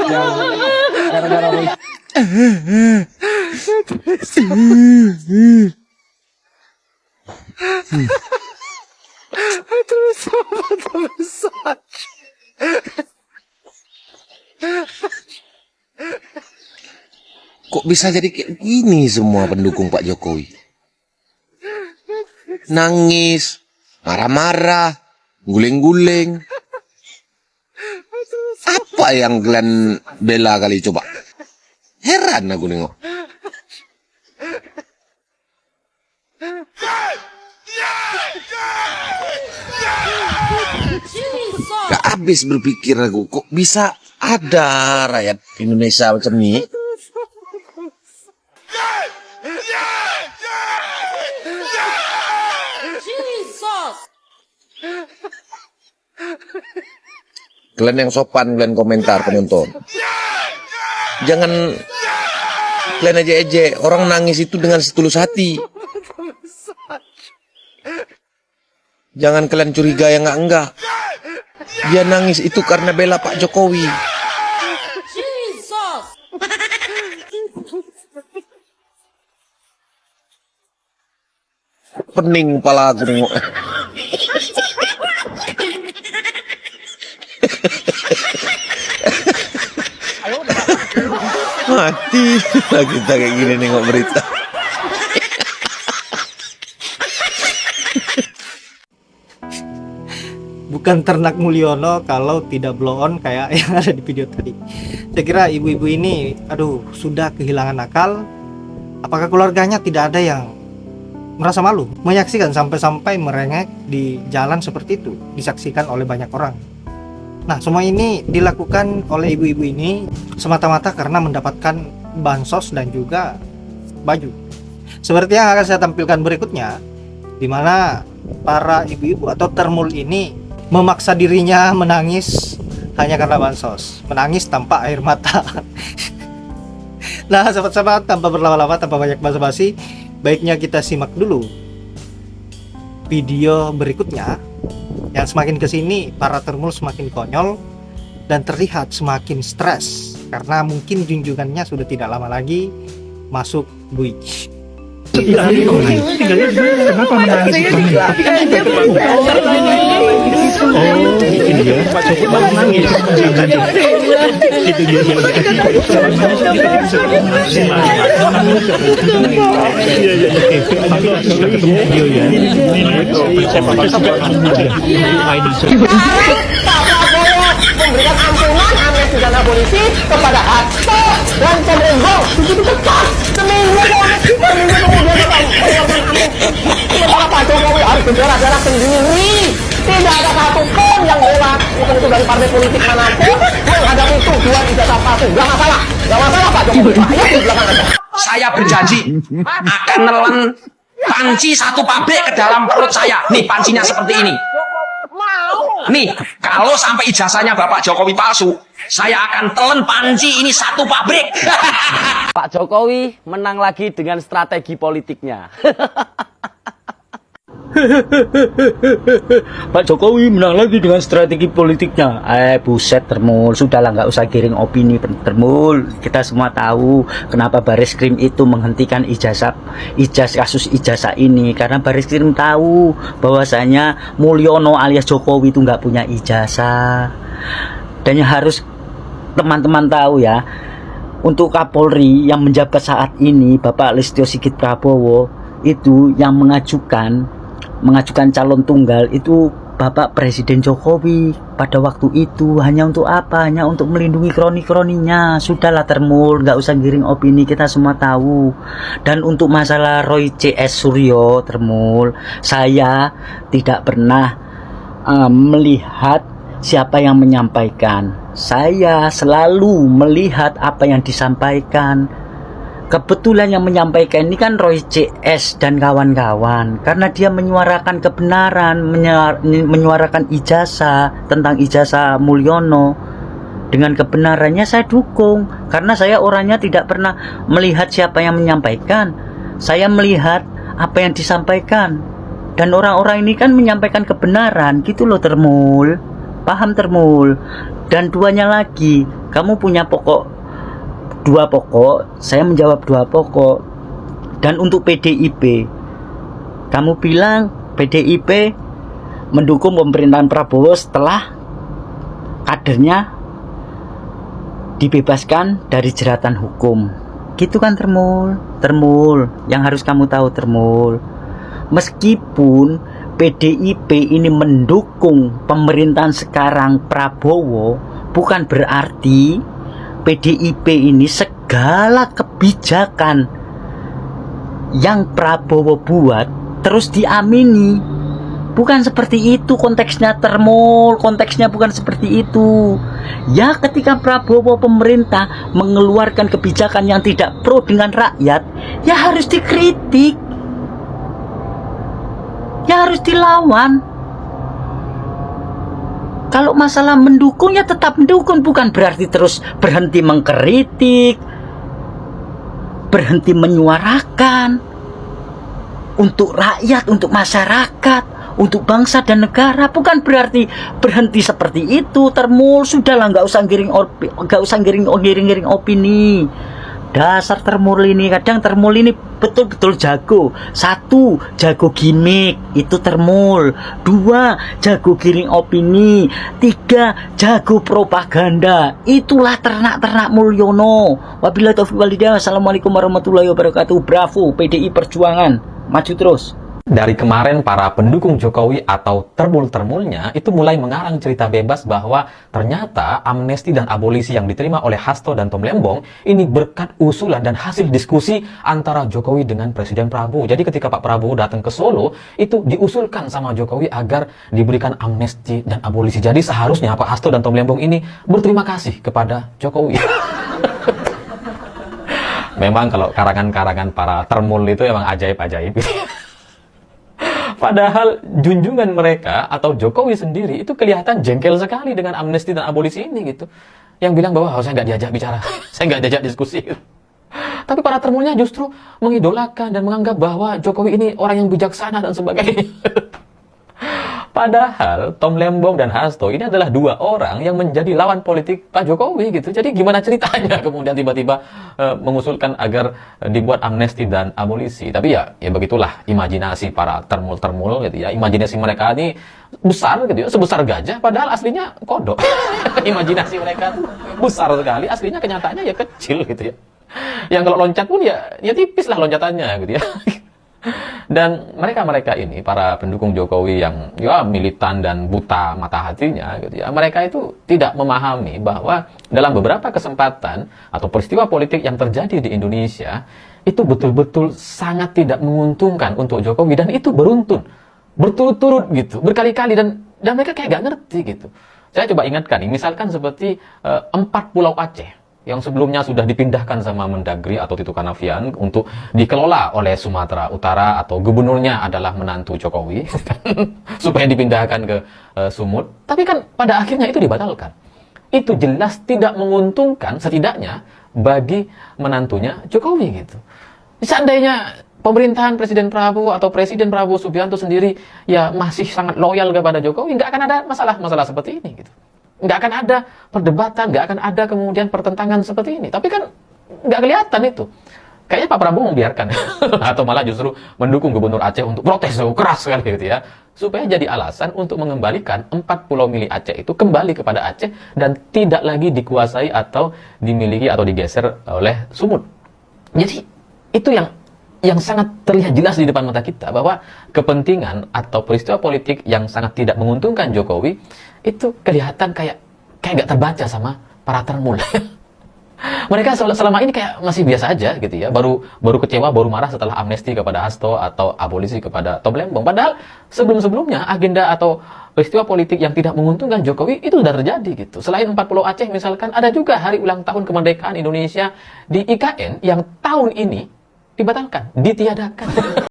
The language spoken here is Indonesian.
Gara-gara Roy. Kok bisa jadi kayak gini semua pendukung Pak Jokowi? Nangis, marah-marah, guling-guling. Apa yang kalian bela kali coba? Heran aku nengok. Gak habis berpikir aku, kok bisa ada rakyat Indonesia macam ini? Kalian yang sopan, kalian komentar penonton. Jangan kalian ejek-ejek. Orang nangis itu dengan setulus hati. Jangan kalian curiga yang enggak. Dia nangis itu karena bela Pak Jokowi. Pening kepala aku nengok. Mati lah kita kayak gini nengok berita. Bukan ternak Mulyono kalau tidak blow on kayak yang ada di video tadi. Saya kira ibu-ibu ini sudah kehilangan akal. Apakah keluarganya tidak ada yang merasa malu menyaksikan sampai-sampai merengek di jalan seperti itu, disaksikan oleh banyak orang? Nah, semua ini dilakukan oleh ibu-ibu ini semata-mata karena mendapatkan bansos dan juga baju. Seperti yang akan saya tampilkan berikutnya, di mana para ibu-ibu atau termul ini memaksa dirinya menangis hanya karena bansos, menangis tanpa air mata. Nah, sahabat-sahabat, tanpa berlama-lama, tanpa banyak basa-basi, baiknya kita simak dulu video berikutnya. Yang semakin kesini para termul semakin konyol dan terlihat semakin stres karena mungkin junjungannya sudah tidak lama lagi masuk buik. Kenapa menangis? Pak Jokowi baru nangis. Itu dia. Memberikan ampunan amnesti dana polisi kepada Hasto dan Cenderung begitu cepat seminggu kemudian sementara Pak Jokowi harus berdarah-darah sendiri. Tidak ada satupun yang lewat itu dari partai politik manapun menghadapi tujuan ijazah palsu. Gak masalah Pak Jokowi. Ayo di belakang aja. Saya berjanji akan nelen panci satu pabrik ke dalam perut saya. Nih pancinya seperti ini. Nih, kalau sampai ijazahnya Bapak Jokowi palsu, saya akan telan panci ini satu pabrik. Pak Jokowi menang lagi dengan strategi politiknya. Pak Jokowi menang lagi dengan strategi politiknya. Buset termul, sudahlah nggak usah giring opini termul. Kita semua tahu kenapa Bareskrim itu menghentikan kasus ijazah ini, karena Bareskrim tahu bahwasanya Mulyono alias Jokowi itu nggak punya ijazah. Dan yang harus teman-teman tahu ya, untuk Kapolri yang menjabat saat ini Bapak Listio Sigit Prabowo itu yang mengajukan calon tunggal itu Bapak Presiden Jokowi pada waktu itu. Hanya untuk apa? Hanya untuk melindungi kroni-kroninya. Sudahlah termul, nggak usah giring opini, kita semua tahu. Dan untuk masalah Roy C.S. Suryo termul, saya tidak pernah melihat siapa yang menyampaikan. Saya selalu melihat apa yang disampaikan. Kebetulan yang menyampaikan ini kan Roy CS dan kawan-kawan, karena dia menyuarakan kebenaran, menyuarakan ijazah, tentang ijazah Mulyono. Dengan kebenarannya saya dukung, karena saya orangnya tidak pernah melihat siapa yang menyampaikan. Saya melihat apa yang disampaikan, dan orang-orang ini kan menyampaikan kebenaran gitu loh termul. Paham termul? Dan duanya lagi, kamu punya dua pokok, saya menjawab dua pokok. Dan untuk PDIP, kamu bilang PDIP mendukung pemerintahan Prabowo setelah kadernya dibebaskan dari jeratan hukum. Gitu kan termul? Termul, yang harus kamu tahu termul. Meskipun PDIP ini mendukung pemerintahan sekarang Prabowo, bukan berarti PDIP ini segala kebijakan yang Prabowo buat terus diamini. Bukan seperti itu konteksnya termul, konteksnya bukan seperti itu. Ya ketika Prabowo pemerintah mengeluarkan kebijakan yang tidak pro dengan rakyat, ya harus dikritik, ya harus dilawan. Kalau masalah mendukung ya tetap mendukung, bukan berarti terus berhenti mengkritik, berhenti menyuarakan untuk rakyat, untuk masyarakat, untuk bangsa dan negara. Bukan berarti berhenti seperti itu termul. Sudahlah, nggak usah giring opini. Dasar termul ini, kadang termul ini betul-betul jago. Satu, jago gimmick, itu termul. Dua, jago giring opini. Tiga, jago propaganda. Itulah ternak-ternak Mulyono. Wabillahi taufiq wal hidayah. Assalamualaikum warahmatullahi wabarakatuh. Bravo PDI Perjuangan, maju terus. Dari kemarin para pendukung Jokowi atau termul-termulnya itu mulai mengarang cerita bebas bahwa ternyata amnesti dan abolisi yang diterima oleh Hasto dan Tom Lembong ini berkat usulan dan hasil diskusi antara Jokowi dengan Presiden Prabowo. Jadi ketika Pak Prabowo datang ke Solo, itu diusulkan sama Jokowi agar diberikan amnesti dan abolisi. Jadi seharusnya Pak Hasto dan Tom Lembong ini berterima kasih kepada Jokowi. Memang kalau karangan-karangan para termul itu emang ajaib-ajaib. Padahal junjungan mereka atau Jokowi sendiri itu kelihatan jengkel sekali dengan amnesti dan abolisi ini gitu. Yang bilang bahwa saya nggak diajak bicara, saya nggak diajak diskusi. Tapi para termulnya justru mengidolakan dan menganggap bahwa Jokowi ini orang yang bijaksana dan sebagainya. Padahal Tom Lembong dan Hasto ini adalah dua orang yang menjadi lawan politik Pak Jokowi gitu. Jadi gimana ceritanya kemudian tiba-tiba mengusulkan agar dibuat amnesti dan abolisi. Tapi ya begitulah imajinasi para termul-termul gitu ya. Imajinasi mereka ini besar gitu ya, sebesar gajah padahal aslinya kodok. Imajinasi mereka tuh besar sekali, aslinya kenyataannya ya kecil gitu ya. Yang kalau loncat pun ya tipis lah loncatannya gitu ya. Dan mereka ini, para pendukung Jokowi yang ya militan dan buta mata hatinya gitu ya, mereka itu tidak memahami bahwa dalam beberapa kesempatan atau peristiwa politik yang terjadi di Indonesia itu betul-betul sangat tidak menguntungkan untuk Jokowi, dan itu beruntun, berturut-turut gitu, berkali-kali, dan mereka kayak gak ngerti gitu. Saya coba ingatkan nih, misalkan seperti 4 Pulau Aceh yang sebelumnya sudah dipindahkan sama Mendagri atau Tito Karnavian untuk dikelola oleh Sumatera Utara, atau gubernurnya adalah menantu Jokowi supaya dipindahkan ke Sumut. Tapi kan pada akhirnya itu dibatalkan. Itu jelas tidak menguntungkan setidaknya bagi menantunya Jokowi gitu. Seandainya pemerintahan Presiden Prabowo atau Presiden Prabowo Subianto sendiri ya masih sangat loyal kepada Jokowi, nggak akan ada masalah seperti ini gitu. Nggak akan ada perdebatan, nggak akan ada kemudian pertentangan seperti ini. Tapi kan nggak kelihatan itu. Kayaknya Pak Prabowo membiarkan. Atau malah justru mendukung Gubernur Aceh untuk protes keras sekali gitu ya. Supaya jadi alasan untuk mengembalikan 4 pulau milik Aceh itu kembali kepada Aceh dan tidak lagi dikuasai atau dimiliki atau digeser oleh Sumut. Jadi itu yang sangat terlihat jelas di depan mata kita, bahwa kepentingan atau peristiwa politik yang sangat tidak menguntungkan Jokowi itu kelihatan kayak gak terbaca sama para termul. Mereka selama ini kayak masih biasa aja gitu ya, baru kecewa, baru marah setelah amnesti kepada Hasto atau abolisi kepada Tom Lembong. Padahal sebelum-sebelumnya agenda atau peristiwa politik yang tidak menguntungkan Jokowi itu sudah terjadi gitu. Selain 4 Pulau Aceh misalkan, ada juga hari ulang tahun kemerdekaan Indonesia di IKN yang tahun ini dibatalkan, ditiadakan.